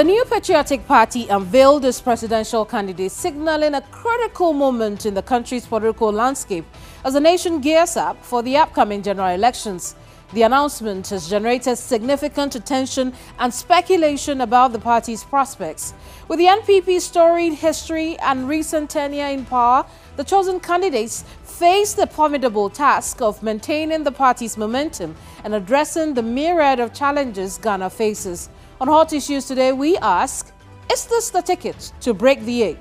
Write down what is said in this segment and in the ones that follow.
The New Patriotic Party unveiled its presidential candidate, signaling a critical moment in the country's political landscape as the nation gears up for the upcoming general elections. The announcement has generated significant attention and speculation about the party's prospects. With the NPP's storied history and recent tenure in power, the chosen candidates face the formidable task of maintaining the party's momentum and addressing the myriad of challenges Ghana faces. On Hot Issues today, we ask, is this the ticket to break the eight?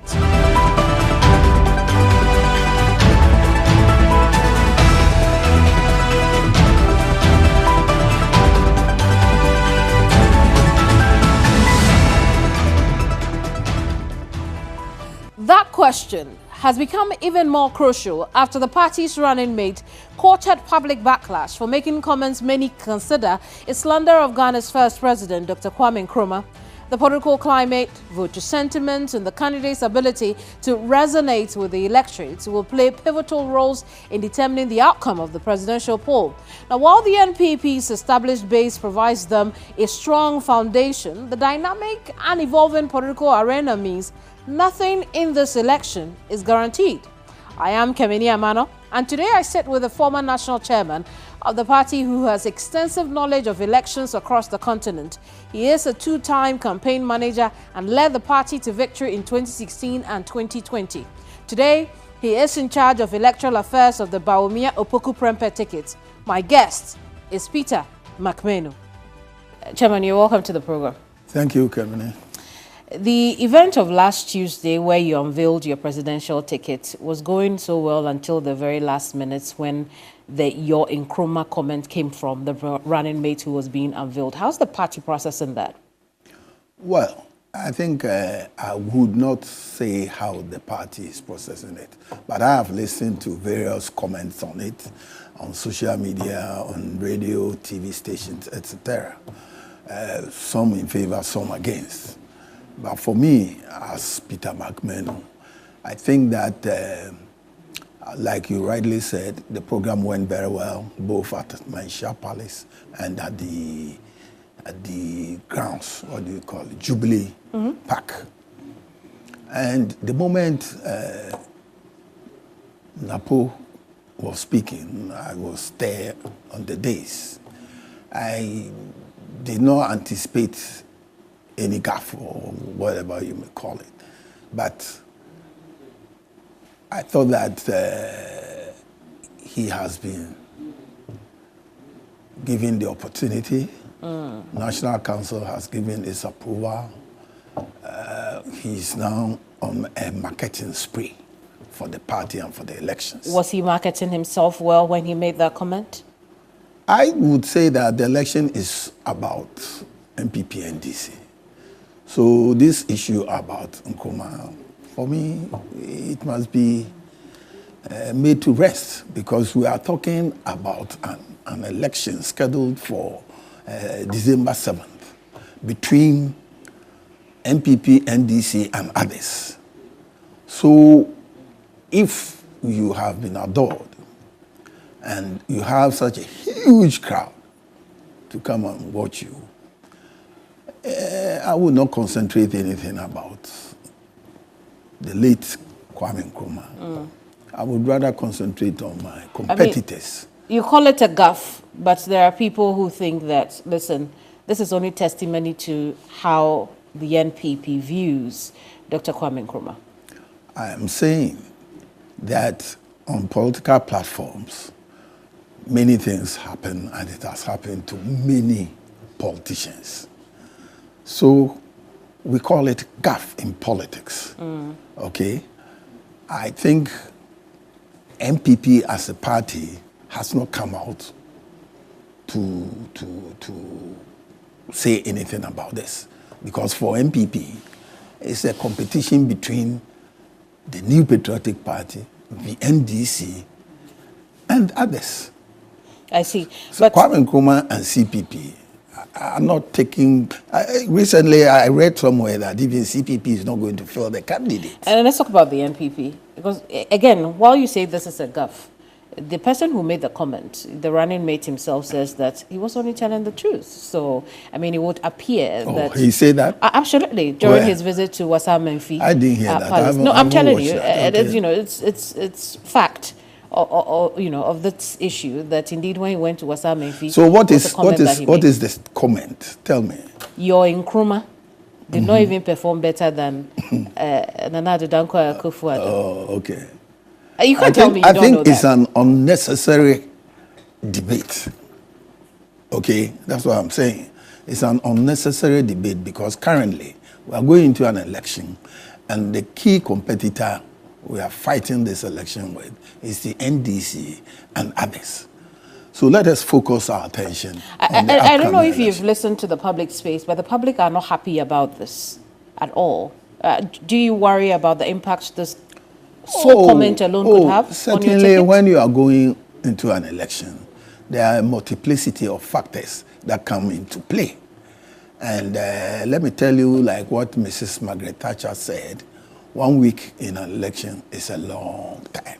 That question has become even more crucial after the party's running mate courted public backlash for making comments many consider a slander of Ghana's first president, Dr. Kwame Nkrumah. The political climate, voter sentiment, and the candidate's ability to resonate with the electorate will play pivotal roles in determining the outcome of the presidential poll. Now, while the NPP's established base provides them a strong foundation, the dynamic and evolving political arena means nothing in this election is guaranteed. I am Manu, and today I sit with the former national chairman of the party who has extensive knowledge of elections across the continent. He is a two-time campaign manager and led the party to victory in 2016 and 2020. Today, he is in charge of electoral affairs of the Bawumia Opoku Prempeh ticket. My guest is Peter Manu. Chairman, you're welcome to the program. Thank you, Kevin. The event of last Tuesday where you unveiled your presidential ticket was going so well until the very last minutes when your Nkrumah comment came from the running mate who was being unveiled. How's the party processing that? Well, I think I would not say how the party is processing it, but I have listened to various comments on it, on social media, on radio, TV stations, etc. Some in favor, some against. But for me, as Peter Manu, I think that, like you rightly said, the program went very well, both at Maisha Palace and at the grounds, what do you call it, Jubilee Park. And the moment Napo was speaking, I was there on the days. I did not anticipate any gaffe or whatever you may call it. But I thought that he has been given the opportunity. National Council has given its approval. He's now on a marketing spree for the party and for the elections. Was he marketing himself well when he made that comment? I would say that the election is about NPP and DC. So this issue about Nkrumah, for me, it must be made to rest because we are talking about an election scheduled for December 7th between NPP, NDC, and others. So if you have been adored and you have such a huge crowd to come and watch you, I would not concentrate anything about the late Kwame Nkrumah. I would rather concentrate on my competitors. I mean, you call it a gaffe, but there are people who think that, listen, this is only testimony to how the NPP views Dr. Kwame Nkrumah. I am saying that on political platforms, many things happen, and it has happened to many politicians. So we call it gaffe in politics, okay? I think NPP as a party has not come out to say anything about this. Because for NPP, it's a competition between the New Patriotic Party, the NDC, and others. I see. So Kwame Nkrumah and CPP are not taking. Recently, I read somewhere that even CPP is not going to fill the candidate. And let's talk about the NPP. Because, again, while you say this is a gaffe, The person who made the comment, the running mate himself, says that he was only telling the truth. So, I mean, it would appear that... he said that? Absolutely, during his visit to Wasa Menfi. I didn't hear that. Palace. No, I'm telling you, it's fact. Of this issue that indeed when he went to Wasa Menfi. So what is this comment? Tell me. Your Nkrumah did not even perform better than Nana Addo Dankwa Akufo-Addo. Oh, okay. You can't tell me you don't know that. I think it's an unnecessary debate. Okay, that's what I'm saying. It's an unnecessary debate because currently we are going into an election, and the key competitor we are fighting this election with is the NDC and others. So let us focus our attention on the I don't know if election. you've listened to the public space, but the public are not happy about this at all. Do you worry about the impact this comment alone could have on your certainly, ticket? when you are going into an election, there are a multiplicity of factors that come into play. And let me tell you, like what Mrs. Margaret Thatcher said, 1 week in an election is a long time.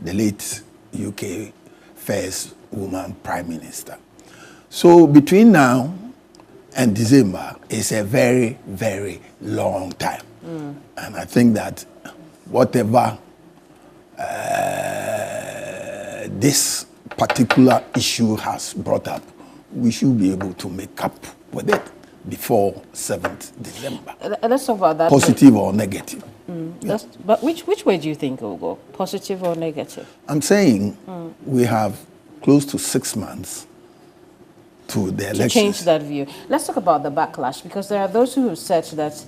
The late UK first woman prime minister. So between now and December is a very, very long time. And I think that whatever this particular issue has brought up, we should be able to make up with it before 7th December. Let's talk about that. Positive or negative. Yeah. But which way do you think it will go? Positive or negative? I'm saying we have close to 6 months to the election. To change that view. Let's talk about the backlash, because there are those who have said that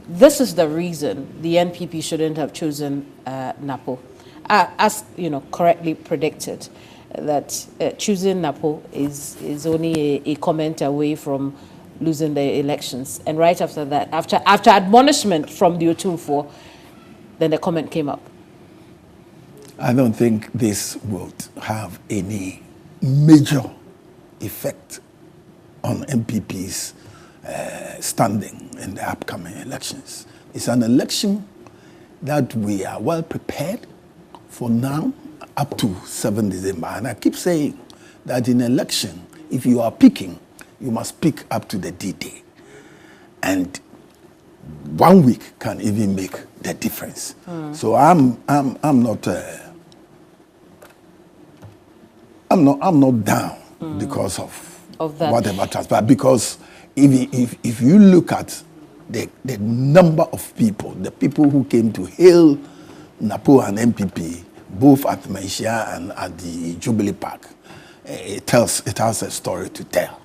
this is the reason the NPP shouldn't have chosen Napo. As you know, correctly predicted, that choosing Napo is only a comment away from losing the elections. And right after that, after admonishment from the Otumfuo, then the comment came up. I don't think this would have any major effect on MPP's standing in the upcoming elections. It's an election that we are well prepared for now up to 7 December. And I keep saying that in election, if you are picking, you must pick up to the D-Day. And 1 week can even make the difference. So I'm not down because of that. Whatever transpired. Because if you look at the number of people, the people who came to hail Napo and MPP, both at Malaysia and at the Jubilee Park, it has a story to tell.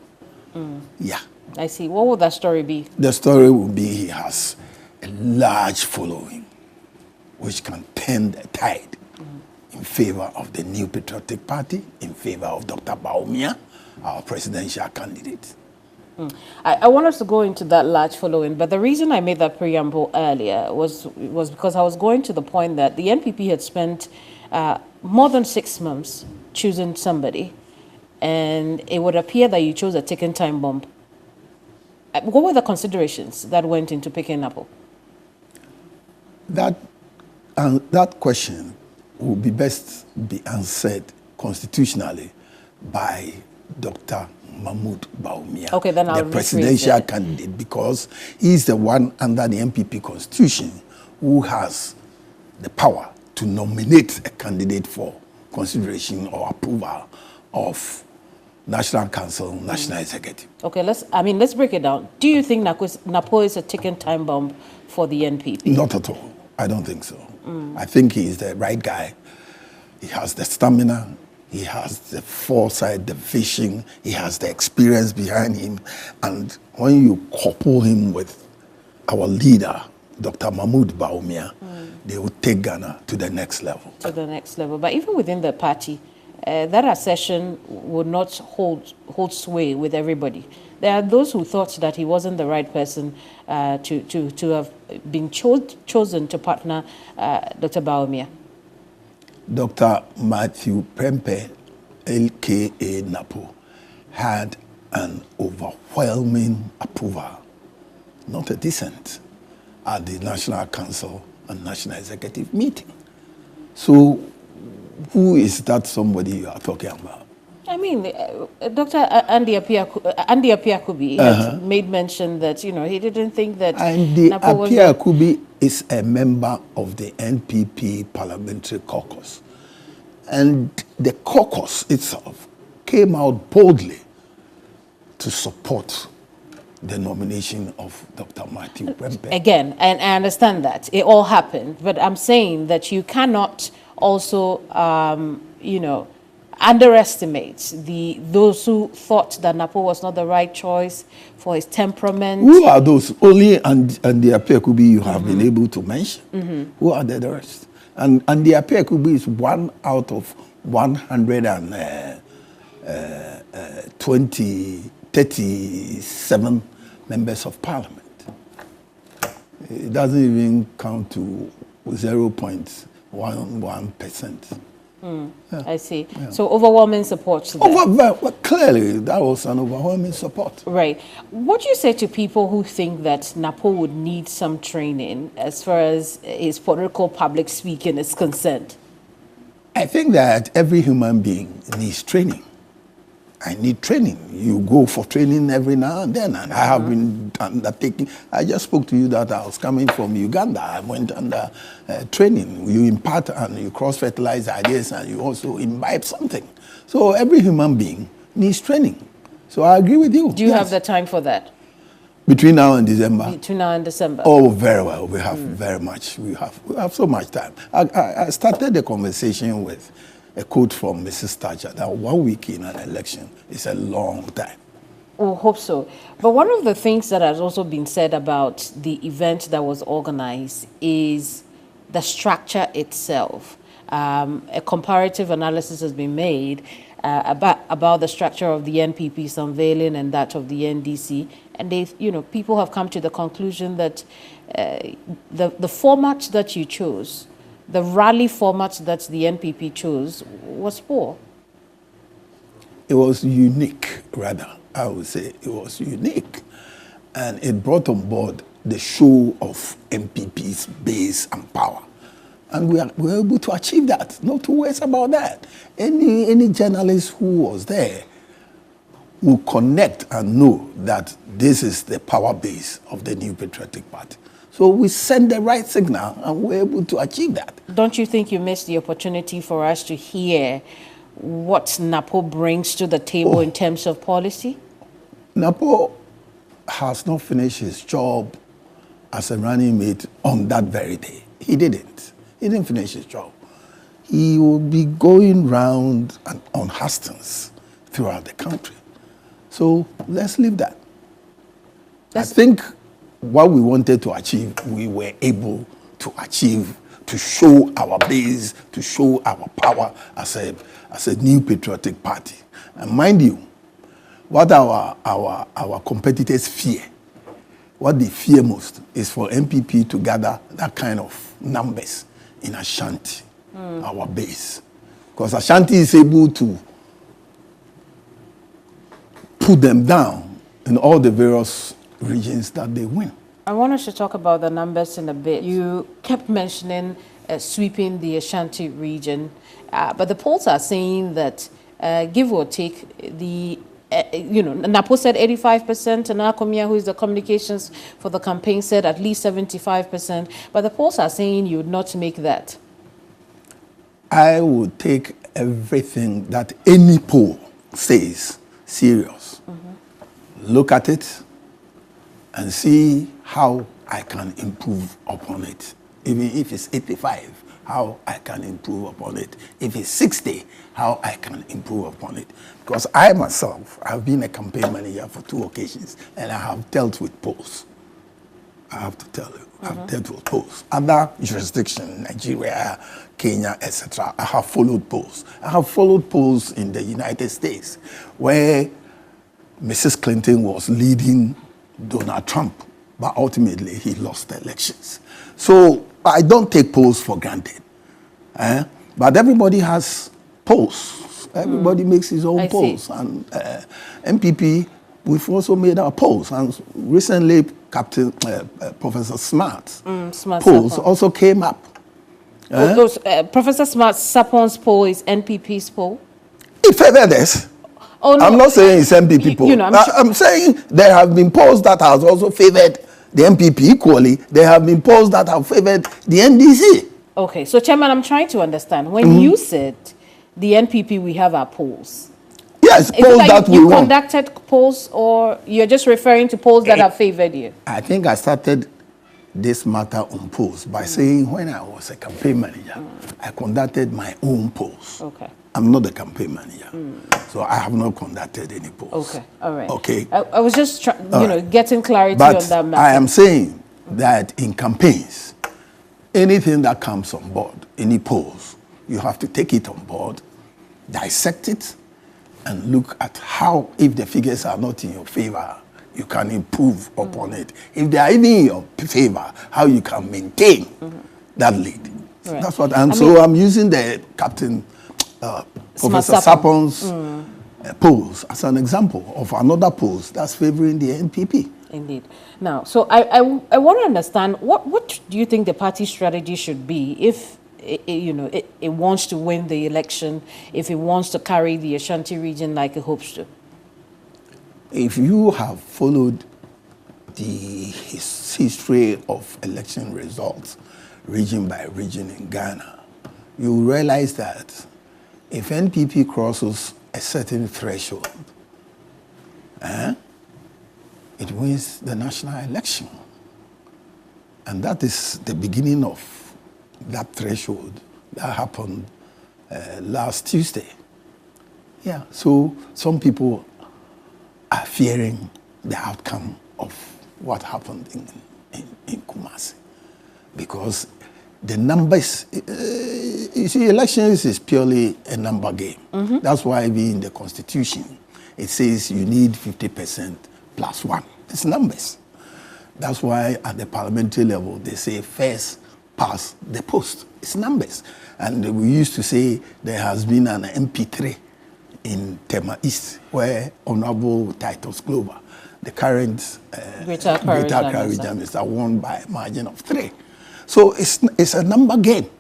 Yeah. I see. What would that story be? The story will be he has a large following, which can turn the tide in favor of the New Patriotic Party, in favor of Dr. Bawumia, our presidential candidate. I want us to go into that large following, but the reason I made that preamble earlier was because I was going to the point that the NPP had spent more than 6 months choosing somebody, and it would appear that you chose a ticking time bomb. What were the considerations that went into picking Napo? That question would be best be answered constitutionally by Dr. Mahmoud Bawumia, okay, then the presidential candidate, because he's the one under the MPP constitution who has the power to nominate a candidate for consideration or approval of National Council, National Executive. Okay, let's break it down. Do you think Napo is a ticking time bomb for the NPP? Not at all. I don't think so. I think he is the right guy. He has the stamina. He has the foresight, the vision. He has the experience behind him. And when you couple him with our leader, Dr. Mahmoud Bawumia, they will take Ghana to the next level. To the next level. But even within the party, that assertion would not hold sway with everybody. There are those who thought that he wasn't the right person to have been chosen to partner Dr. Bawumia. Dr. Matthew Prempeh, a.k.a. Napo, had an overwhelming approval, not a dissent, at the National Council and National Executive meeting. So Who is that somebody you are talking about? I mean, Dr. Andy Apiakubi has made mention that, you know, he didn't think that Andy Napo was Apiakubi is a member of the NPP parliamentary caucus. And the caucus itself came out boldly to support the nomination of Dr. Matthew Wempe. Again, and I understand that. It all happened. But I'm saying that you cannot also, you know, underestimate those who thought that Napo was not the right choice for his temperament. Who are those? Only and the Apiakubi you have been able to mention. Who are the rest? And the Apiakubi is 1 out of 37 members of parliament. It doesn't even count to 0.11%. I see. Yeah. So overwhelming support to that. Well, clearly, that was an overwhelming support. Right. What do you say to people who think that Napo would need some training as far as his political public speaking is concerned? I think that every human being needs training. I need training. You go for training every now and then, and I have been undertaking. I just spoke to you that I was coming from Uganda. I went under training. You impart and you cross-fertilize ideas, and you also imbibe something. So every human being needs training. So I agree with you. Do you have the time for that? Between now and December? Between now and December. Oh, very well. We have very much. We have so much time. I started the conversation with a quote from Mrs. Thatcher that 1 week in an election is a long time. Oh, hope so. But one of the things that has also been said about the event that was organized is the structure itself. A comparative analysis has been made about the structure of the NPP's unveiling and that of the NDC, and people have come to the conclusion that the format that you chose, the rally format that the NPP chose, was poor. It was unique, rather. I would say it was unique. And it brought on board the show of NPP's base and power. And we were able to achieve that. No two ways about that. Any journalist who was there will connect and know that this is the power base of the New Patriotic Party. So we sent the right signal and we're able to achieve that. Don't you think you missed the opportunity for us to hear what Napo brings to the table in terms of policy? Napo has not finished his job as a running mate on that very day. He didn't. He didn't finish his job. He will be going round and on hustings throughout the country. So let's leave that. I think what we wanted to achieve, we were able to achieve, to show our base, to show our power as a new patriotic party. And mind you, what our competitors fear, what they fear most is for NPP to gather that kind of numbers in Ashanti, our base. Because Ashanti is able to put them down in all the various regions that they win. I want us to talk about the numbers in a bit. You kept mentioning sweeping the Ashanti region, but the polls are saying that, give or take, Napo said 85%, and Akomia, who is the communications for the campaign, said at least 75%, but the polls are saying you would not make that. I would take everything that any poll says serious. Look at it and see how I can improve upon it. Even if it's 85, how I can improve upon it. If it's 60, how I can improve upon it. Because I myself have been a campaign manager for 2 occasions, and I have dealt with polls. I have to tell you, I've dealt with polls. Other jurisdictions, Nigeria, Kenya, etc., I have followed polls. I have followed polls in the United States, where Mrs. Clinton was leading Donald Trump, but ultimately he lost the elections. So I don't take polls for granted. But everybody has polls. Everybody makes his own polls. And MPP, we've also made our polls. And recently, Professor Smart's polls also came up. Professor Sapon's poll is NPP's poll? It favored us. Oh, no. I'm not saying it's MPP poll. I'm saying there have been polls that have also favored the MPP equally. There have been polls that have favored the NDC. Okay, so Chairman, I'm trying to understand. When you said the NPP, we have our polls. Yes, polls that we won. You conducted polls, or you're just referring to polls that have favored you? I think I started this matter on polls by saying when I was a campaign manager, I conducted my own polls. Okay. I'm not a campaign manager, so I have not conducted any polls. Okay, all right. Okay. I was just getting clarity but on that matter. I am saying that in campaigns, anything that comes on board, any polls, you have to take it on board, dissect it, and look at how, if the figures are not in your favor, you can improve upon it. If they are even in your favor, how you can maintain that lead. Right. That's what I'm using the Captain Professor Sapon's polls as an example of another polls that's favoring the NPP. Indeed. Now, so I want to understand what do you think the party strategy should be if it wants to win the election, if it wants to carry the Ashanti region like it hopes to? If you have followed the history of election results, region by region in Ghana, you will realize that if NPP crosses a certain threshold, it wins the national election. And that is the beginning of that threshold that happened last Tuesday. Yeah, so some people are fearing the outcome of what happened in Kumasi. Because the numbers, you see, elections is purely a number game. That's why in the Constitution, it says you need 50% plus one. It's numbers. That's why at the parliamentary level, they say first past the post. It's numbers. And we used to say there has been an MP3 in Tema East, where Honorable Titus Glover, the current Greater Accra Minister, won by a margin of 3. So it's a number game.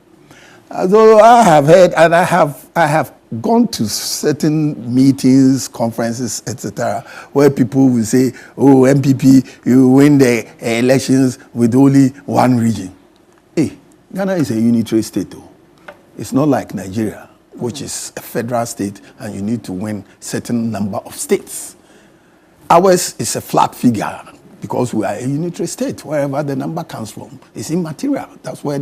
Although I have heard, and I have gone to certain meetings, conferences, etc., where people will say, "Oh, MPP, you win the elections with only one region." Hey, Ghana is a unitary state, though. It's not like Nigeria, which is a federal state, and you need to win certain number of states. Ours is a flat figure because we are a unitary state. Wherever the number comes from is immaterial. That's where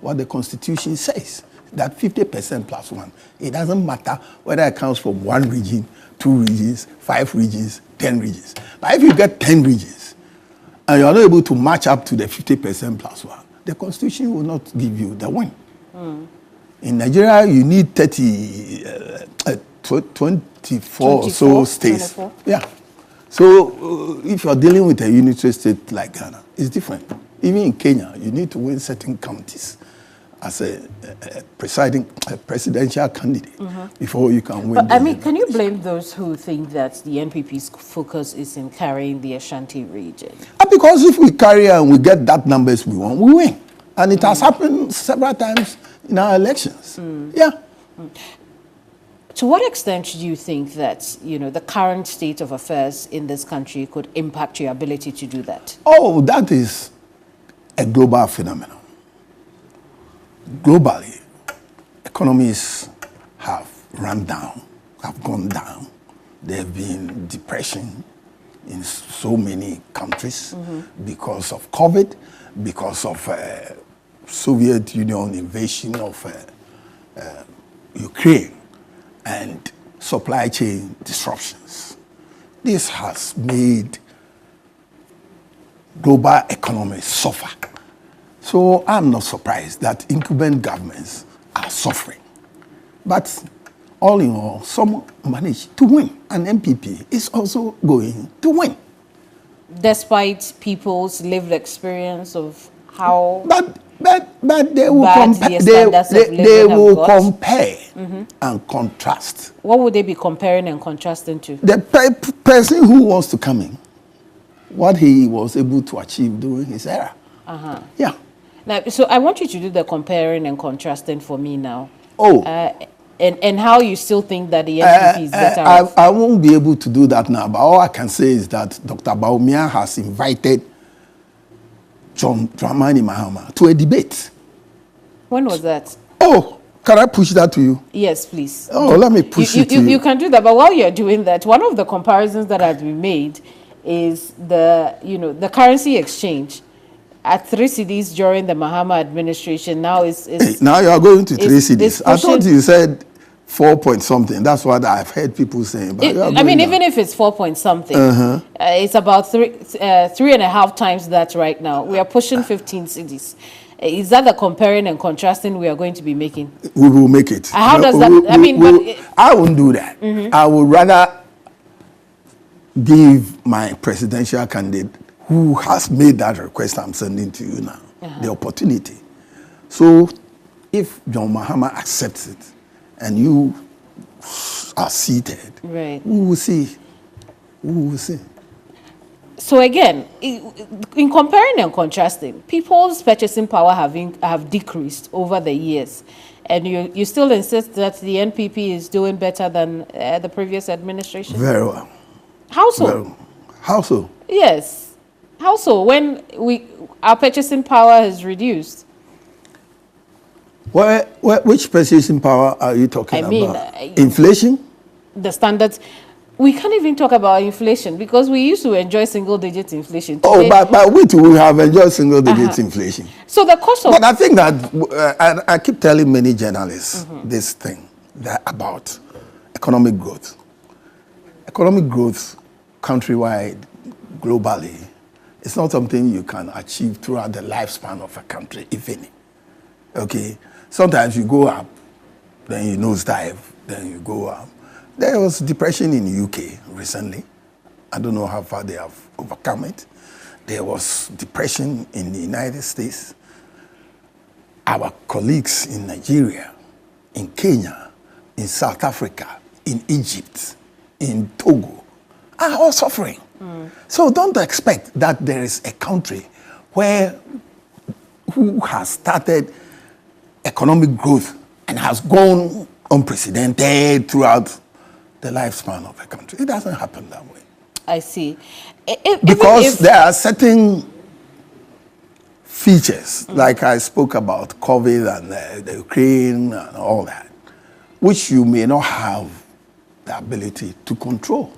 what the Constitution says, that 50% plus one. It doesn't matter whether it comes from one region, 2 regions, 5 regions, 10 regions. But if you get 10 regions and you are not able to match up to the 50% plus one, the Constitution will not give you the win. In Nigeria, you need 24 or so states. 24? Yeah. So if you're dealing with a unitary state like Ghana, it's different. Even in Kenya, you need to win certain counties as a presidential candidate before you can win. But can you blame those who think that the NPP's focus is in carrying the Ashanti region? Because if we carry and we get that numbers we want, we win. And it has happened several times in our elections. Yeah. To what extent do you think that, the current state of affairs in this country could impact your ability to do that? Oh, that is a global phenomenon. Globally, economies have run down, have gone down. There have been depression in so many countries because of COVID, because of Soviet Union invasion of Ukraine, and supply chain disruptions. This has made global economies suffer. So I'm not surprised that incumbent governments are suffering. But all in all, some managed to win. And MPP is also going to win. Despite people's lived experience of how... But they will compare. They will compare and contrast. What would they be comparing and contrasting to? The person who wants to come in, what he was able to achieve during his era. Yeah. Now, so I want you to do the comparing and contrasting for me now. Oh. And how you still think that the NPP is better off. I won't be able to do that now, but all I can say is that Dr. Bawumia has invited John Dramani Mahama to a debate. When was that? Oh, can I push that to you? Yes, please. Oh, let me push it to you. You can do that, but while you're doing that, one of the comparisons that has been made is the currency exchange at 3 cedis during the Mahama administration. Now now you are going to 3 cedis. I thought you said 4 point something. That's what I've heard people saying. But even if it's 4 point something, it's about 3.5 times that right now. We are pushing 15 cedis. Is that the comparing and contrasting we are going to be making? We will make it. How does that? I won't do that. I would rather give my presidential candidate, who has made that request I'm sending to you now, the opportunity. So, if John Mahama accepts it, and you are seated, right, we will see. We will see. So again, in comparing and contrasting, people's purchasing power have decreased over the years, and you still insist that the NPP is doing better than the previous administration? Very well. How so? How so? Yes. How so? When our purchasing power has reduced. Which purchasing power are you talking about? Inflation? The standards. We can't even talk about inflation because we used to enjoy single-digit inflation. Today, but we too have enjoyed single-digit inflation. So the cost of... But I think that, I keep telling many journalists this thing about economic growth. Economic growth, countrywide, globally, it's not something you can achieve throughout the lifespan of a country, if any. Okay? Sometimes you go up, then you nosedive, then you go up. There was depression in the UK recently. I don't know how far they have overcome it. There was depression in the United States. Our colleagues in Nigeria, in Kenya, in South Africa, in Egypt, in Togo, are all suffering. So don't expect that there is a country who has started economic growth and has gone unprecedented throughout the lifespan of a country. It doesn't happen that way. I see. Because there are certain features, like I spoke about COVID and the Ukraine and all that, which you may not have the ability to control.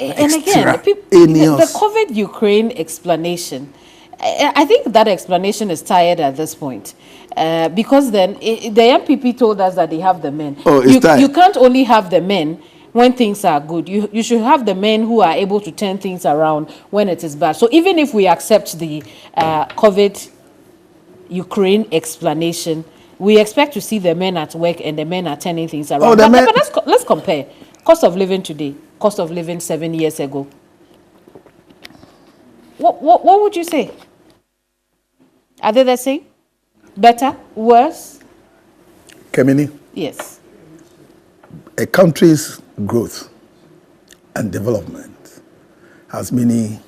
And again, the COVID-Ukraine explanation, I think that explanation is tired at this point. Because then the MPP told us that they have the men. You can't only have the men when things are good. You should have the men who are able to turn things around when it is bad. So even if we accept the COVID-Ukraine explanation, we expect to see the men at work and the men are turning things around. But let's compare. Cost of living today, cost of living 7 years ago. What would you say? Are they the same? Better? Worse? Kemini? Yes. A country's growth and development has many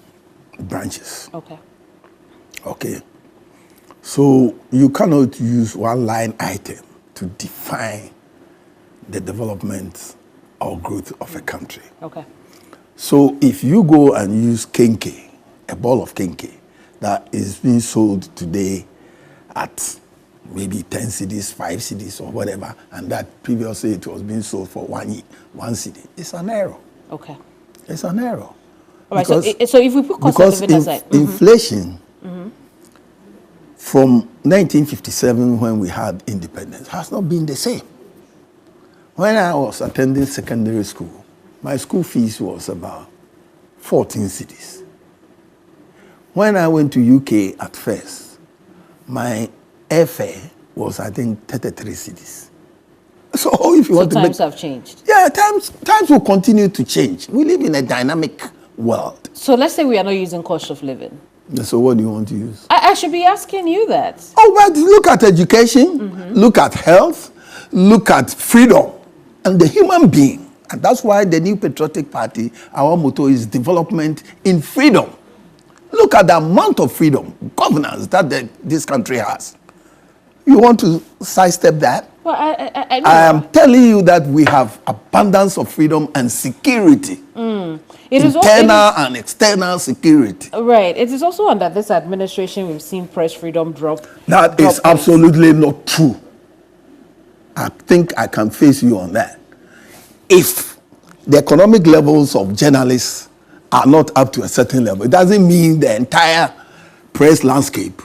branches. Okay. Okay. So you cannot use one line item to define the development or growth of a country. Okay. So if you go and use kenke, a ball of kenke that is being sold today at maybe 10 cedis, 5 cedis or whatever, and that previously it was being sold for 1 cedi, it's an error. Okay. It's an error. All right, so if we put cost of living aside. Inflation from 1957 when we had independence has not been the same. When I was attending secondary school, my school fees was about 14 cedis. When I went to UK at first, my airfare was, I think, 33 cedis. So if you want to times have changed. Yeah, times will continue to change. We live in a dynamic world. So let's say we are not using cost of living. So what do you want to use? I should be asking you that. Oh, but look at education, look at health, look at freedom and the human being. And that's why the New Patriotic Party, our motto is development in freedom. Look at the amount of freedom, governance that this country has. You want to sidestep that? Well, I am telling you that we have abundance of freedom and security. Internal and external security. Right. It is also under this administration we've seen press freedom drop. That is absolutely not true. I think I can face you on that. If the economic levels of journalists are not up to a certain level, it doesn't mean the entire press landscape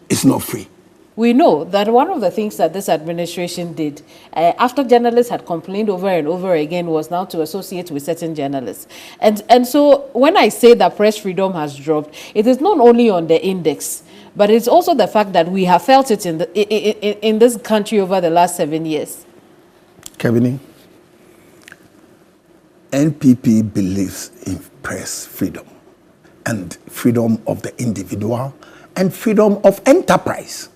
is not free. We know that one of the things that this administration did, after journalists had complained over and over again, was now to associate with certain journalists. And so when I say that press freedom has dropped, it is not only on the index, but it's also the fact that we have felt it in this country over the last 7 years. Kevin, NPP believes in press freedom and freedom of the individual and freedom of enterprise.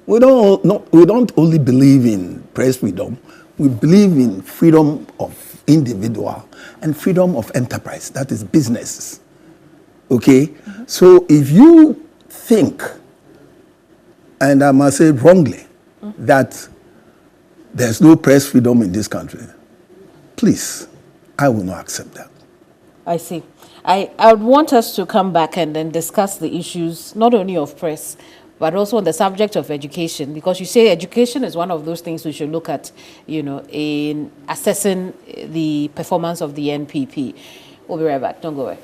We don't only believe in press freedom, we believe in freedom of individual and freedom of enterprise, that is businesses. Okay? Mm-hmm. So if you think, and I must say wrongly, that there's no press freedom in this country, please, I will not accept that. I see. I would want us to come back and then discuss the issues, not only of press, but also on the subject of education, because you say education is one of those things we should look at, in assessing the performance of the NPP. We'll be right back. Don't go away.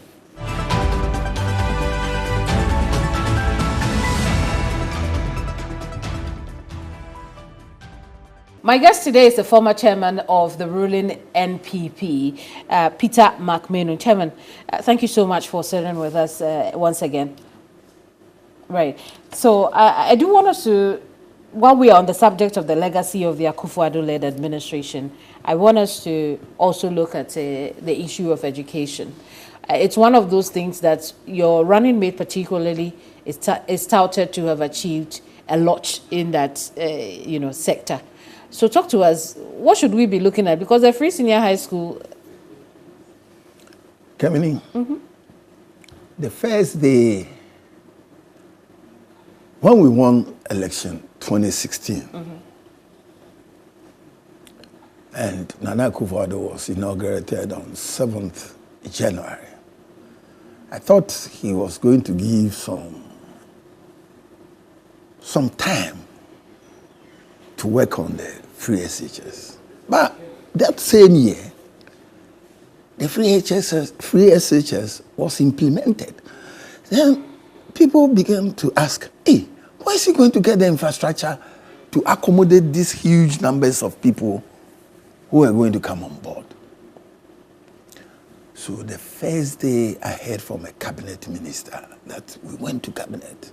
My guest today is the former chairman of the ruling NPP, Peter Manu. Chairman, thank you so much for sitting with us once again. Right. So I do want us to, while we are on the subject of the legacy of the Akufo-Addo-led administration, I want us to also look at the issue of education. It's one of those things that your running mate particularly is touted to have achieved a lot in that sector. So talk to us, what should we be looking at? Because the free senior high school... Kemini, the first day, when we won election 2016, and Nana Akufo-Addo was inaugurated on 7th January, I thought he was going to give some time to work on the free SHS. But that same year, the free SHS was implemented. Then people began to ask, hey, where is he going to get the infrastructure to accommodate these huge numbers of people who are going to come on board? So the first day I heard from a cabinet minister that we went to cabinet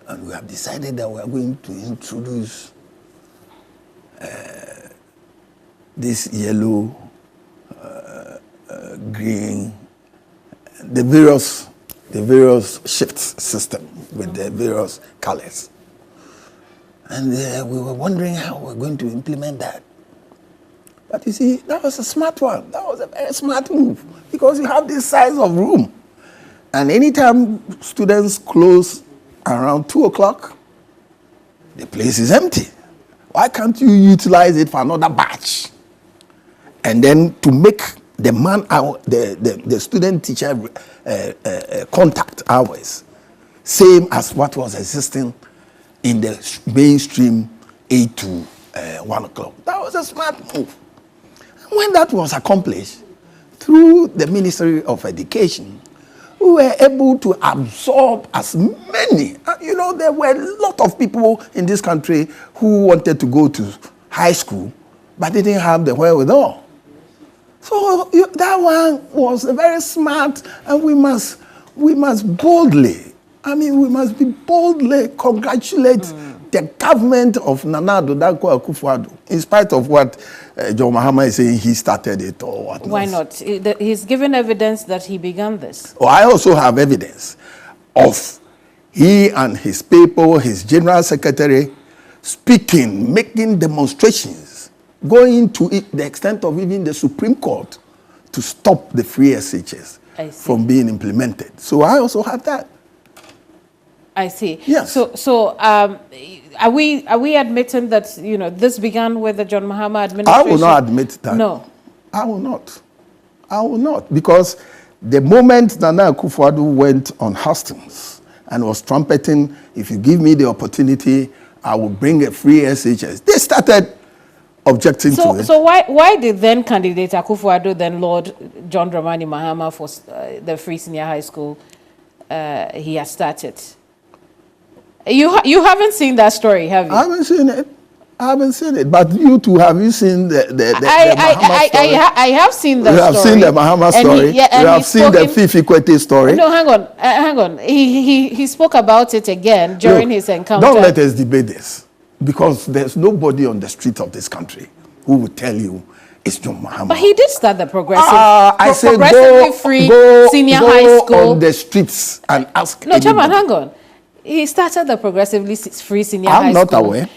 and we have decided that we are going to introduce this yellow, green, the various shifts system with the various colors. And we were wondering how we're going to implement that. But you see, that was a smart one. That was a very smart move because you have this size of room. And anytime students close around 2 o'clock, the place is empty. Why can't you utilize it for another batch? And then to make the student-teacher contact hours same as what was existing in the mainstream 8 to 1 o'clock. That was a smart move. And when that was accomplished, through the Ministry of Education, we were able to absorb as many. There were a lot of people in this country who wanted to go to high school, but they didn't have the wherewithal. So that one was very smart, and we must boldly, we must be boldly congratulate the government of Nana Akufo-Addo, in spite of what John Mahama is saying, he started it or what. Why not? He's given evidence that he began this. Oh, I also have evidence of he and his people, his general secretary, speaking, making demonstrations, going to the extent of even the Supreme Court to stop the free SHS. from being implemented. So I also have that. I see. Yes. So are we admitting that, you know, this began with the John Mahama administration? I will not admit that. No. I will not. I will not. Because the moment Nana Akufo-Addo went on Hastings and was trumpeting, if you give me the opportunity, I will bring a free SHS. They started objecting to it. So why did then candidate Akufo-Addo then Lord John Dramani Mahama for the free senior high school he has started? You haven't seen that story, have you? I haven't seen it. I haven't seen it. But you two, have you seen the Mahama story? I have seen the story. You have seen the Mahama story? You have seen the Fifi Kwete story? No, hang on. He spoke about it again during his encounter. Don't let us debate this. Because there's nobody on the street of this country who will tell you it's John Mahama. But he did start the progressively free senior high school. Go on the streets and ask. No, Chairman, hang on. He started the progressively free senior high school. I'm not aware.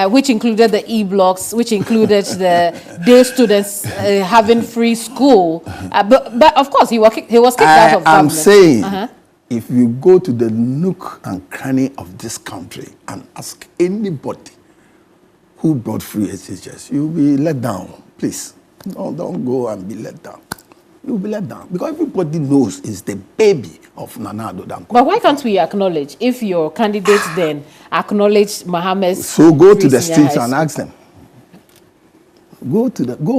Which included the e-blocks, which included the day students having free school. But of course, he was kicked out of government. I'm saying, if you go to the nook and cranny of this country and ask anybody who brought free SHS, you'll be let down. Please, don't go and be let down. You'll be let down. Because everybody knows it's the baby of Nana Addo Dankwa. But why can't we acknowledge, if your candidates then acknowledge Mohammed's... So go to the streets and ask them. Go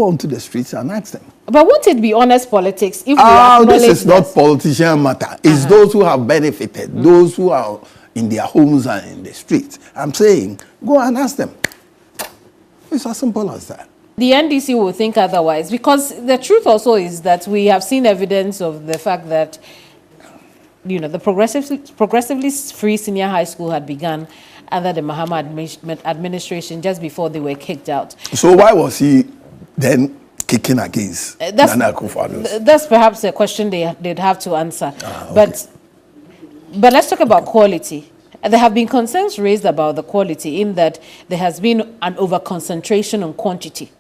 onto the streets and ask them. But won't it be honest politics if we acknowledge this is not politician matter. It's those who have benefited, those who are in their homes and in the streets. I'm saying, go and ask them. It's as simple as that. The NDC will think otherwise, because the truth also is that we have seen evidence of the fact that, you know, the progressively free senior high school had begun under the Mahama administration just before they were kicked out. So why was he then kicking against Nana Akufo-Addo? That's perhaps a question they'd have to answer. Okay. But let's talk about quality. There have been concerns raised about the quality in that there has been an over-concentration on quantity.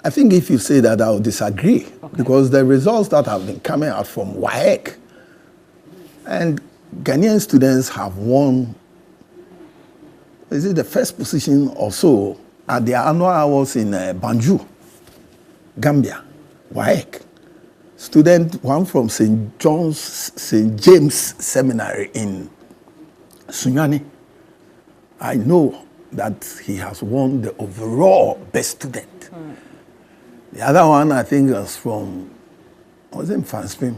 I think if you say that, I would disagree. Okay. Because the results that have been coming out from WAEC, and Ghanaian students have won, is it the first position or so, at their annual awards in Banjul, Gambia, WAEC. One from St. James Seminary in Sunyani. I know that he has won the overall best student. The other one, I think, was from, Fanspim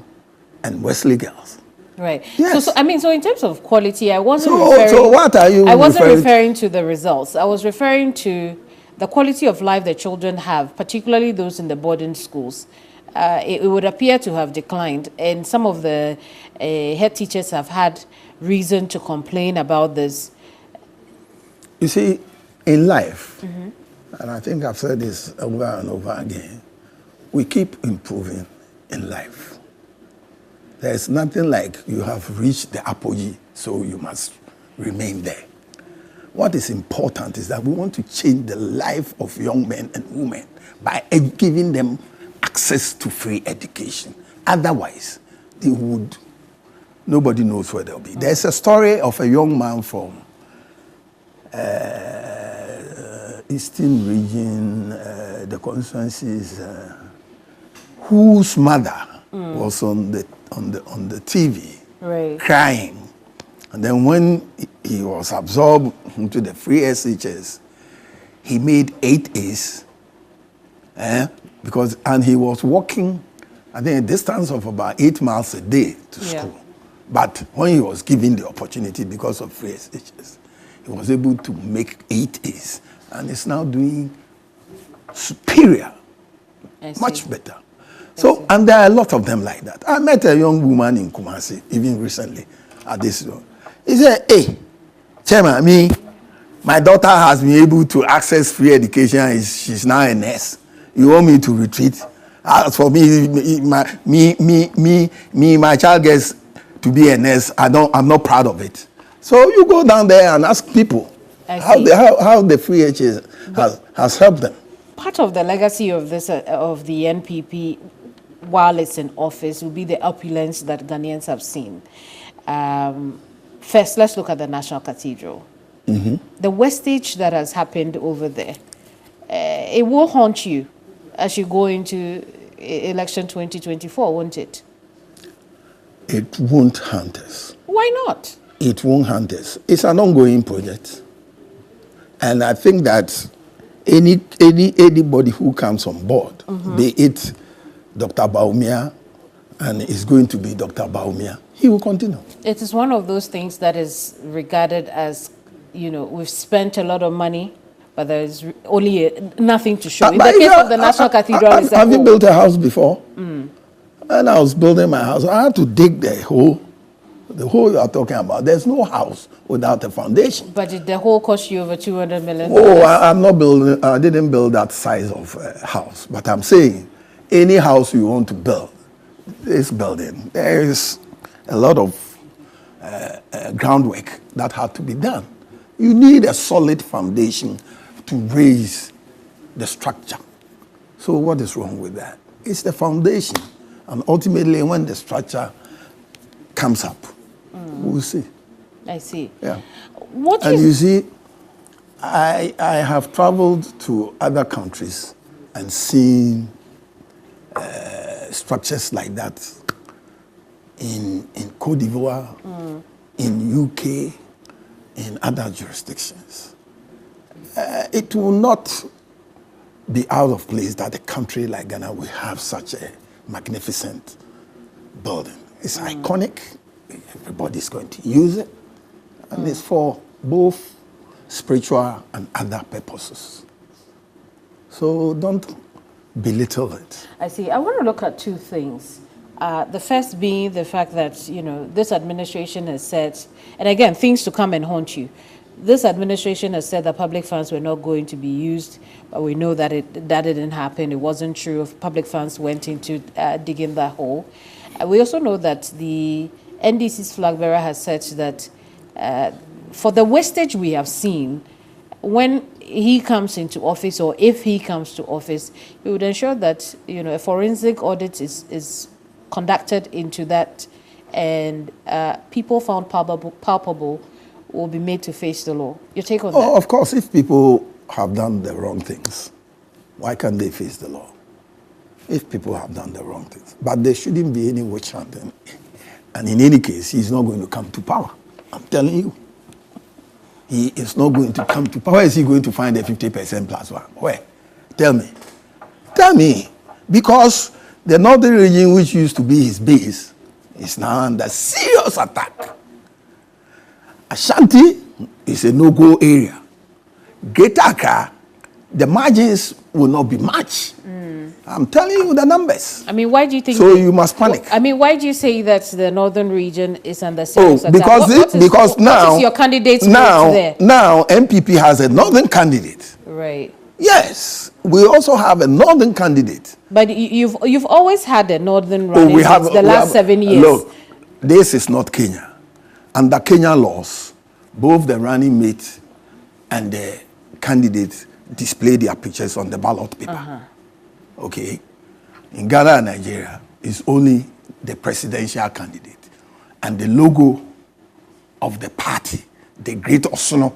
and Wesley Girls. Right. Yes. So in terms of quality, I wasn't referring to the results. I was referring to the quality of life the children have, particularly those in the boarding schools. It would appear to have declined, and some of the head teachers have had reason to complain about this. You see, in life, and I think I've said this over and over again, we keep improving in life. There's nothing like you have reached the apogee, so you must remain there. What is important is that we want to change the life of young men and women by giving them access to free education. Otherwise, nobody knows where they'll be. There's a story of a young man from Eastern region, the constituencies, whose mother was on the TV, right, crying. And then when he was absorbed into the free SHS, he made 8 A's, and he was walking, I think, a distance of about 8 miles a day to school. But when he was given the opportunity because of free SHS, he was able to make 8 A's, and is now doing superior, much better. So, and there are a lot of them like that. I met a young woman in Kumasi, even recently, at this. He said, hey, Chairman, my daughter has been able to access free education. She's now a nurse. You want me to retreat? As for me, my child gets to be a nurse. I'm not proud of it. So you go down there and ask people how the free HS has helped them. Part of the legacy of this of the NPP while it's in office will be the opulence that Ghanaians have seen. First, let's look at the National Cathedral. The wastage that has happened over there, it will haunt you as you go into election 2024, won't it? It won't haunt us. Why not? It won't haunt us. It's an ongoing project. And I think that anybody who comes on board, be it Dr. Bawumia, and it's going to be Dr. Bawumia, he will continue. It is one of those things that is regarded as, we've spent a lot of money, but there's only nothing to show. In the case of the National Cathedral, have you built a house before? When I was building my house, I had to dig the hole you are talking about. There's no house without a foundation. But did the hole cost you over 200 million? Oh, I'm not building, I didn't build that size of house. But I'm saying, any house you want to build, this building, there is a lot of groundwork that had to be done. You need a solid foundation to raise the structure. So what is wrong with that? It's the foundation. And ultimately, when the structure comes up, we'll see. I see. Yeah. You see, I have traveled to other countries and seen structures like that in Côte d'Ivoire, in UK, in other jurisdictions. It will not be out of place that a country like Ghana will have such a magnificent building. It's iconic. Everybody's going to use it. And it's for both spiritual and other purposes. So don't belittle it. I see. I want to look at two things. The first being the fact that, this administration has said, and again, things to come and haunt you. This administration has said that public funds were not going to be used, but we know that that didn't happen. It wasn't true. If public funds went into digging that hole. We also know that the NDC's flag bearer has said that for the wastage we have seen, when he comes into office, or if he comes to office, he would ensure that a forensic audit is conducted into that, and people found palpable will be made to face the law. Your take on that? Of course, if people have done the wrong things, why can't they face the law? If people have done the wrong things. But there shouldn't be any witch hunting. And in any case, he's not going to come to power. I'm telling you. He is not going to come to power. Where is he going to find a 50% plus one? Where? Tell me. Tell me. Because the northern region, which used to be his base, is now under serious attack. Ashanti is a no-go area. Greater Accra, the margins will not be much. I'm telling you the numbers. I mean, why do you think... So you must panic. I mean, why do you say that the northern region is under serious attack? Because now... What is your candidate's now, there? Now, MPP has a northern candidate. Right. Yes. We also have a northern candidate. But you've always had a northern running the last 7 years. Look, this is not Kenya. Under Kenya laws, both the running mate and the candidate display their pictures on the ballot paper. Okay? In Ghana and Nigeria, it's only the presidential candidate and the logo of the party, the Great Osuno,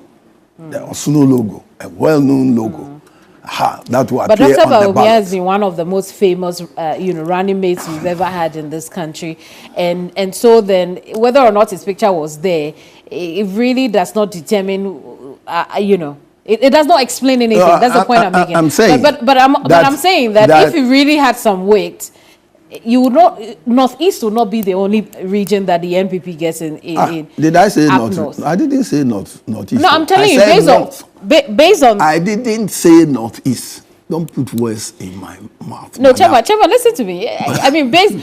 the Osuno logo, a well-known logo. That will but appear Dr. on the ballot. has been one of the most famous, running mates we've ever had in this country, and so then whether or not his picture was there, it really does not determine, it does not explain anything. That's the point I'm making. I'm saying, but I'm saying that if he really had some weight, you would not, Northeast would not be the only region that the NPP gets in. Did I say North? I didn't say Northeast. No, I'm telling you, based on. I didn't say Northeast. Don't put words in my mouth. No, Chema, listen to me. I mean, based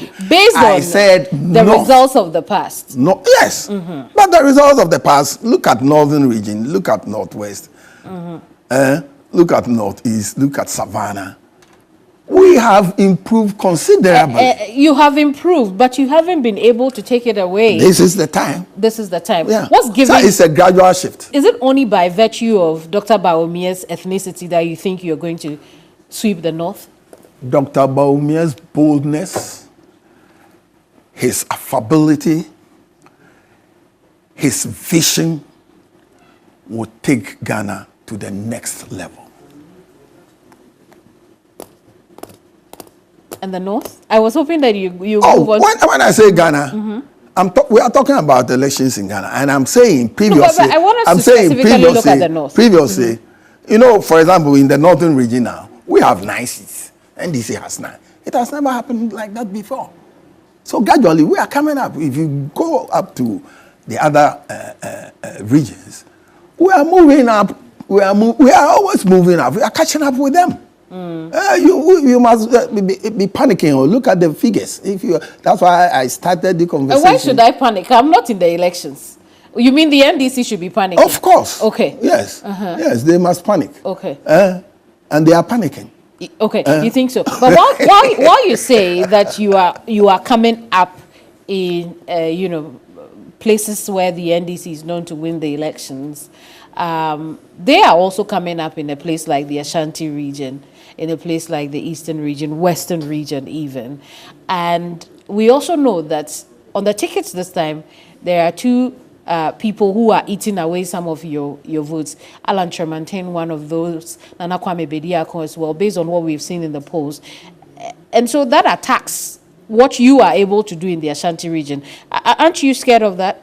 I on said the results of the past. No, yes, but the results of the past. Look at Northern region. Look at Northwest. Look at Northeast. Look at Savannah. We have improved considerably. You have improved, but you haven't been able to take it away. This is the time. This is the time. Yeah. What's given? So it's a gradual shift. Is it only by virtue of Dr. Bawumia's ethnicity that you think you're going to sweep the North? Dr. Baumia's boldness, his affability, his vision will take Ghana to the next level. And the North? I was hoping that you move on. When I say Ghana, we are talking about elections in Ghana, and I'm saying previously. No, but I want us to specifically look at the North. Previously, you know, for example, in the northern region now, we have 9 seats. NDC has 9. It has never happened like that before. So gradually, we are coming up. If you go up to the other regions, we are moving up. We are always moving up. We are catching up with them. You must be panicking or look at the figures. That's why I started the conversation. Why should I panic? I'm not in the elections. You mean the NDC should be panicking? Of course. Okay. Yes. Yes, they must panic. Okay. And they are panicking. Okay, you think so? But while you say that you are coming up in places where the NDC is known to win the elections, they are also coming up in a place like the Ashanti region, in a place like the Eastern region, Western region even. And we also know that on the tickets this time, there are 2 people who are eating away some of your votes. Alan Tremantin, one of those, Nana Kwame Bediako as well, based on what we've seen in the polls. And so that attacks what you are able to do in the Ashanti region. Aren't you scared of that?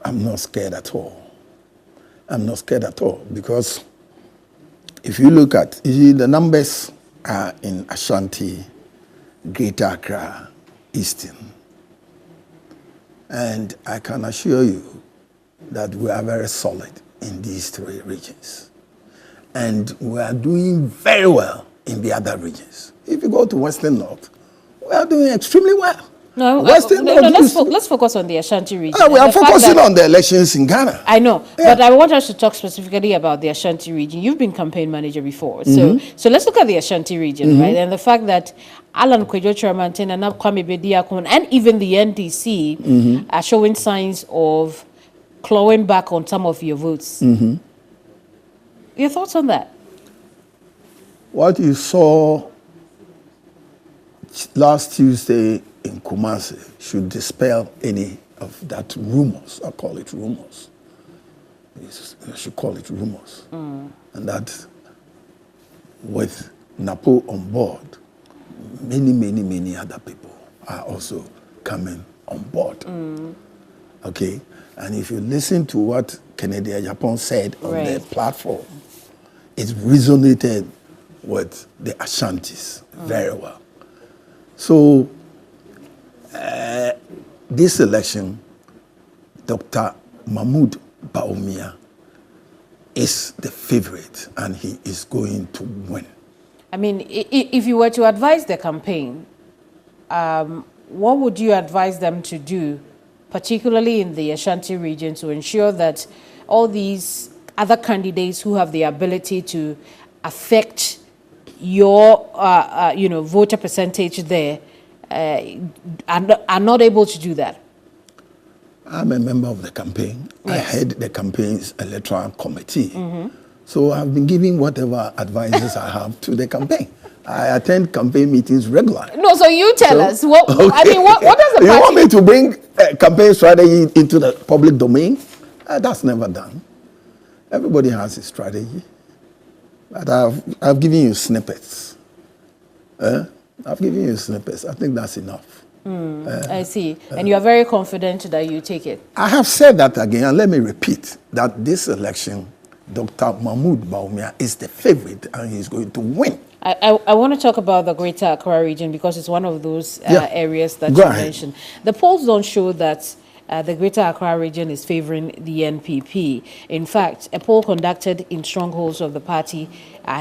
I'm not scared at all. I'm not scared at all, because if you look at, the numbers are in Ashanti, Greater Accra, Eastern. And I can assure you that we are very solid in these 3 regions. And we are doing very well in the other regions. If you go to Western North, we are doing extremely well. Let's focus on the Ashanti region. We are focusing on the elections in Ghana. I know, but I want us to talk specifically about the Ashanti region. You've been campaign manager before, so let's look at the Ashanti region, right? And the fact that Alan Kwejo Tremantin and Kwame Bediako and even the NDC are showing signs of clawing back on some of your votes. Your thoughts on that? What you saw last Tuesday in Kumasi should dispel any of that rumors. I call it rumors. I should call it rumors. And that with Napo on board, many other people are also coming on board. Okay? And if you listen to what Kennedy Japan said on their platform, it resonated with the Ashantis very well. So, this election, Dr. Mahmoud Bawumia is the favorite, and he is going to win. I mean, if you were to advise the campaign, what would you advise them to do, particularly in the Ashanti region, to ensure that all these other candidates who have the ability to affect your, voter percentage there are not able to do that? I'm a member of the campaign. Yes. I head the campaign's electoral committee. So I've been giving whatever advices I have to the campaign. I attend campaign meetings regularly. No, so you tell us. What, okay. I mean, what does the party... You want me to bring campaign strategy into the public domain? That's never done. Everybody has a strategy. But I've given you snippets. I've given you snippets. I think that's enough. I see. And you are very confident that you take it. I have said that again, and let me repeat that this election, Dr. Mahmoud Bawumia is the favorite, and he's going to win. I want to talk about the Greater Accra region because it's one of those areas that you mentioned. The polls don't show that the Greater Accra region is favoring the NPP. In fact, a poll conducted in strongholds of the party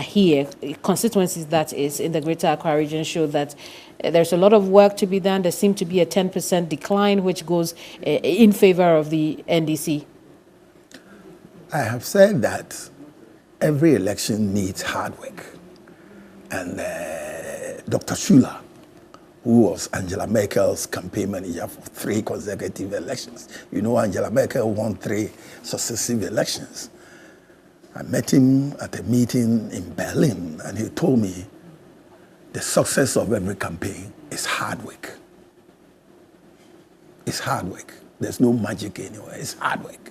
here, constituencies that is, in the Greater Accra region, showed that there's a lot of work to be done. There seemed to be a 10% decline, which goes in favor of the NDC. I have said that every election needs hard work. And Dr. Schuller, who was Angela Merkel's campaign manager for 3 consecutive elections. You know, Angela Merkel won 3 successive elections. I met him at a meeting in Berlin, and he told me the success of every campaign is hard work. It's hard work. There's no magic anywhere. It's hard work.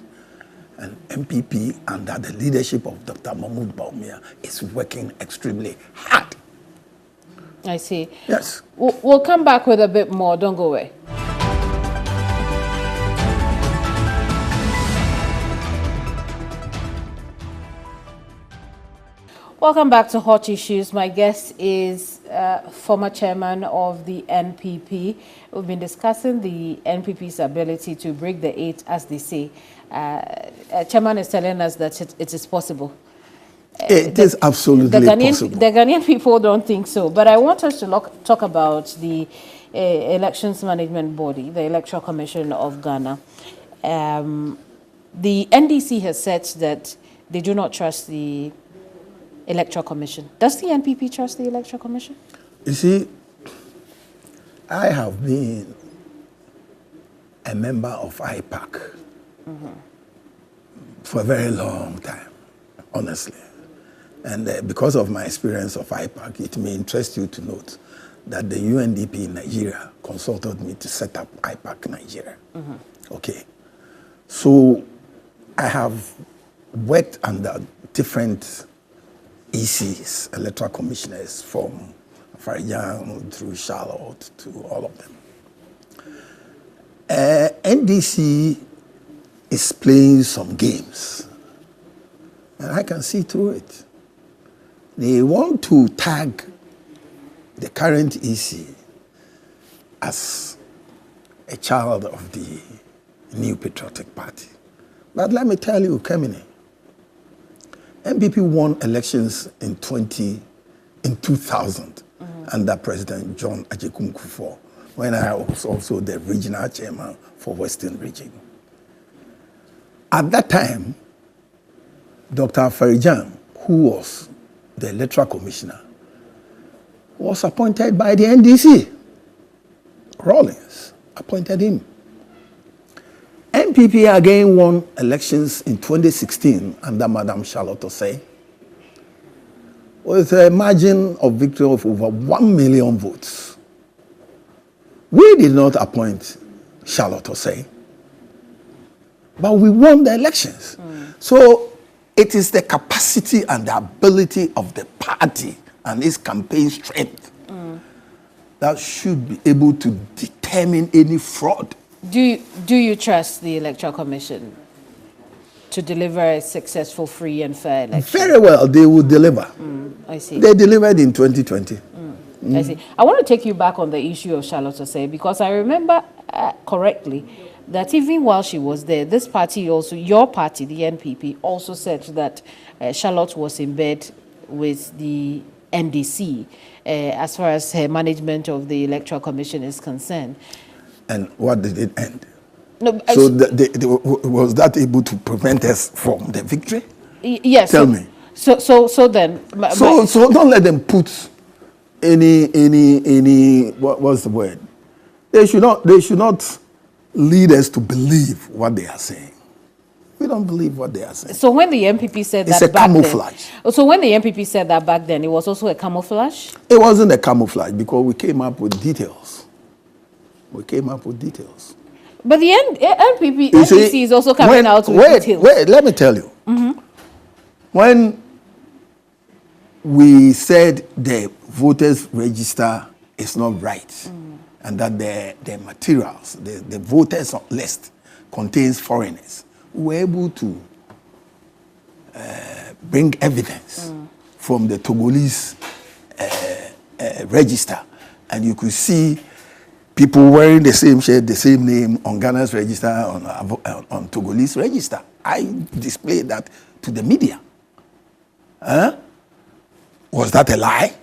And MPP, under the leadership of Dr. Mahmoud Bawumia, is working extremely hard. I see. Yes. We'll come back with a bit more. Don't go away. Welcome back to Hot Issues. My guest is former chairman of the NPP. We've been discussing the NPP's ability to break the eight, as they say. Chairman is telling us that it is possible. It is absolutely possible. The Ghanaian people don't think so. But I want us to talk about the Elections Management Body, the Electoral Commission of Ghana. The NDC has said that they do not trust the Electoral Commission. Does the NPP trust the Electoral Commission? You see, I have been a member of IPAC for a very long time, honestly. And because of my experience of IPAC, it may interest you to note that the UNDP in Nigeria consulted me to set up IPAC Nigeria. Okay. So I have worked under different ECs, electoral commissioners, from Farijan through Charlotte to all of them. NDC is playing some games, and I can see through it. They want to tag the current EC as a child of the New Patriotic Party. But let me tell you, Kemini, NPP won elections in 2000 under President John Ajekun Kufuor, when I was also the regional chairman for Western Region. At that time, Dr. Farijan, who was the electoral commissioner, was appointed by the NDC. Rawlings appointed him. NPP again won elections in 2016 under Madam Charlotte Osei, with a margin of victory of over 1 million votes. We did not appoint Charlotte Osei, but we won the elections. So it is the capacity and the ability of the party and its campaign strength that should be able to determine any fraud. Do you trust the Electoral Commission to deliver a successful, free and fair election? Very well, they will deliver. I see. They delivered in 2020. I see. I want to take you back on the issue of Charlotte Osei, because I remember correctly that even while she was there, this party also, your party, the NPP, also said that Charlotte was in bed with the NDC as far as her management of the Electoral Commission is concerned. And what did it end? No, so was that able to prevent us from the victory? Yes. Tell me. So then. So don't let them put any what's the word? They should not lead us to believe what they are saying. We don't believe what they are saying. So when the MPP said it's that a camouflage. So when the MPP said that back then, it was also a camouflage? It wasn't a camouflage because we came up with details. But the NPP, NDC is also coming out with details. Wait, let me tell you. When we said the voters register is not right, and that the materials, the voters list contains foreigners, we were able to bring evidence from the Togolese register, and you could see people wearing the same shirt, the same name on Ghana's register, on Togolese register. I displayed that to the media. Was that a lie?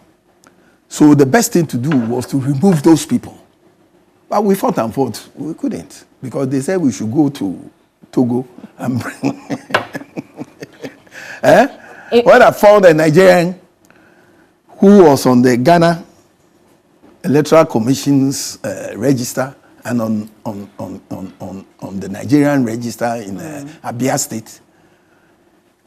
So the best thing to do was to remove those people. But we fought and fought. We couldn't, because they said we should go to Togo and bring. When I found a Nigerian who was on the Ghana Electoral Commission's register and on the Nigerian register in Abia State,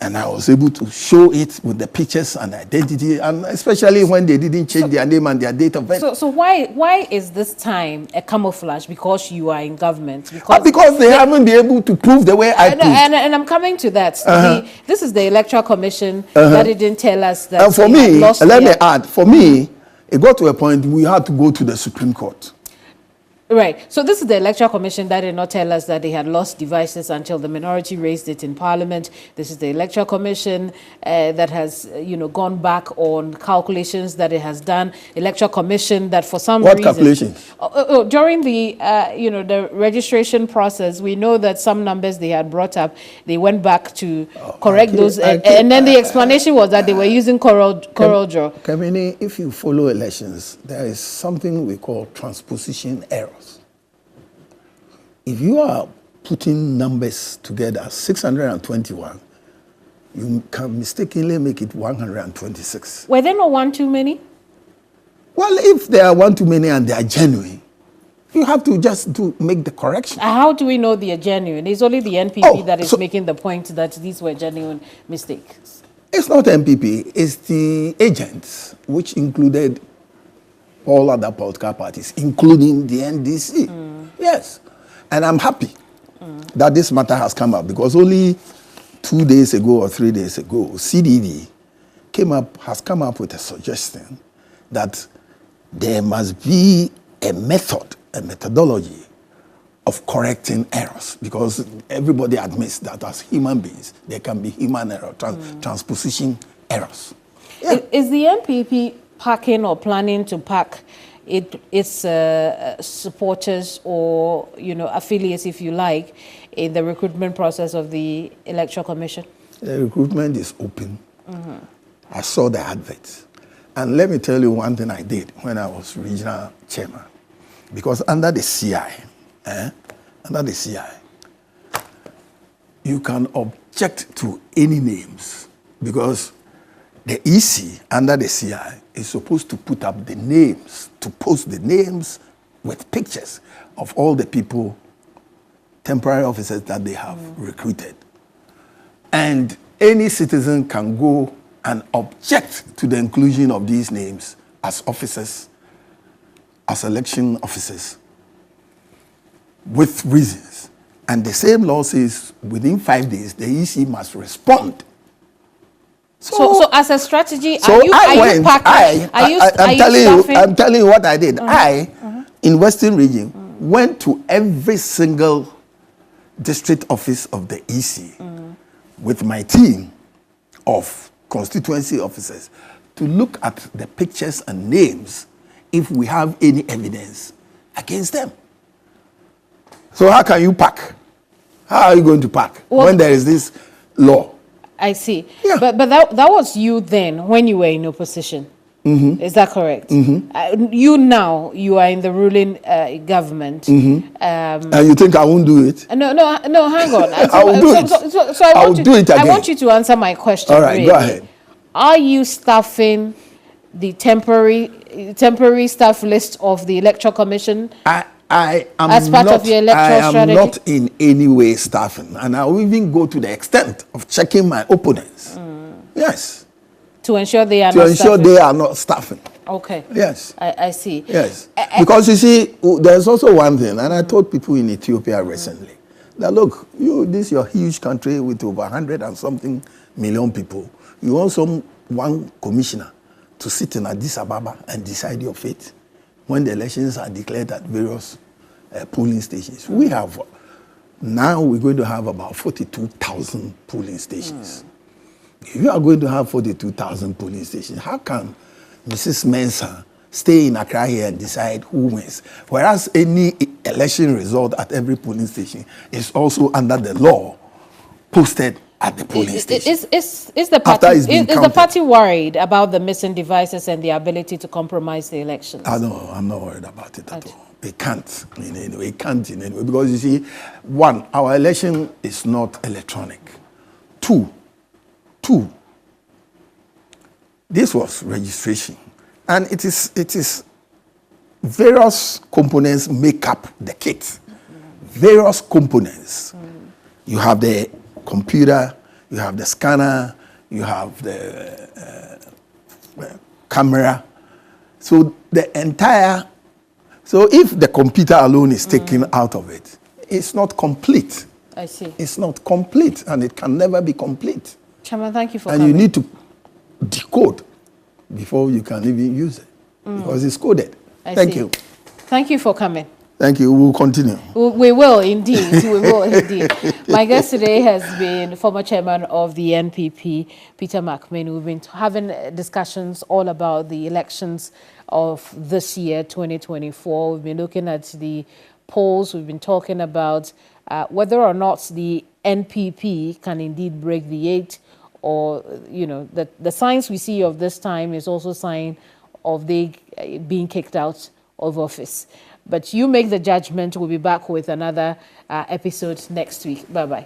And I was able to show it with the pictures and identity, and especially when they didn't change their name and their date of birth. So why is this time a camouflage? Because you are in government? Because they haven't been able to prove the way I proved. And I'm coming to that. This is the Electoral Commission that didn't tell us that. And for me, let me add, for me, it got to a point we had to go to the Supreme Court. Right. So this is the Electoral Commission that did not tell us that they had lost devices until the minority raised it in Parliament. This is the Electoral Commission that has, gone back on calculations that it has done. Electoral Commission that for some reason... What calculations? During the, the registration process, we know that some numbers they had brought up, they went back to correct those. And then the explanation was that they were using Coral Draw. Kamini, if you follow elections, there is something we call transposition errors. If you are putting numbers together, 621, you can mistakenly make it 126. Were there not one too many? Well, if there are one too many and they are genuine, you have to just make the correction. How do we know they are genuine? It's only the NPP that is making the point that these were genuine mistakes. It's not NPP, it's the agents, which included all other political parties, including the NDC. Yes. And I'm happy that this matter has come up, because only 2 days ago or 3 days ago, CDD has come up with a suggestion that there must be a methodology of correcting errors, because everybody admits that as human beings, there can be human error, transposition errors. Yeah. Is the NPP packing or planning to pack its supporters or affiliates, if you like, in the recruitment process of the Electoral Commission? The recruitment is open. I saw the adverts. And let me tell you one thing I did when I was regional chairman. Because under the CI, you can object to any names, because the EC under the CI is supposed to put up the names, to post the names with pictures of all the people, temporary officers that they have recruited. And any citizen can go and object to the inclusion of these names as officers, as election officers, with reasons. And the same law says within 5 days, the EC must respond. So as a strategy, I'm telling you what I did. In Western Region, went to every single district office of the EC with my team of constituency officers to look at the pictures and names if we have any evidence against them. So how can you pack? How are you going to pack when there is this law? I see. Yeah. But that was you then when you were in opposition. Is that correct? You now, you are in the ruling government. And you think I won't do it? No, hang on. I will do it. So I will do it again. I want you to answer my question. All right, really. go ahead. Are you staffing the temporary staff list of the Electoral Commission? I am as part of your electoral strategy? not in any way staffing, and I will even go to the extent of checking my opponents. Yes. To ensure they are not staffing. Okay. Yes. I see. Yes. Because you see, there's also one thing, and I told people in Ethiopia recently, that look, this is your huge country with over 100 and something million people. You want one commissioner to sit in Addis Ababa and decide your fate when the elections are declared at various polling stations. We're going to have about 42,000 polling stations. If you are going to have 42,000 polling stations, how can Mrs. Mensah stay in Accra here and decide who wins? Whereas any election result at every polling station is also under the law posted at the polling station. Is the party worried about the missing devices and the ability to compromise the elections? I'm not worried about it at all. It can't in any way. It can't in any way. Because you see, one, our election is not electronic. Two, this was registration. And it is various components make up the kit. Various components. You have the computer, you have the scanner, you have the camera. So the entire, so if the computer alone is taken out of it, it's not complete. I see. It's not complete, and it can never be complete. Chairman, thank you for coming. And you need to decode before you can even use it, because it's coded. Thank you. Thank you for coming. Thank you. We'll continue. We will indeed. We will indeed. My guest today has been former chairman of the NPP, Peter McMahon. We've been having discussions all about the elections of this year, 2024. We've been looking at the polls. We've been talking about whether or not the NPP can indeed break the 8, or, you know, the signs we see of this time is also a sign of they being kicked out of office. But you make the judgment. We'll be back with another episode next week. Bye-bye.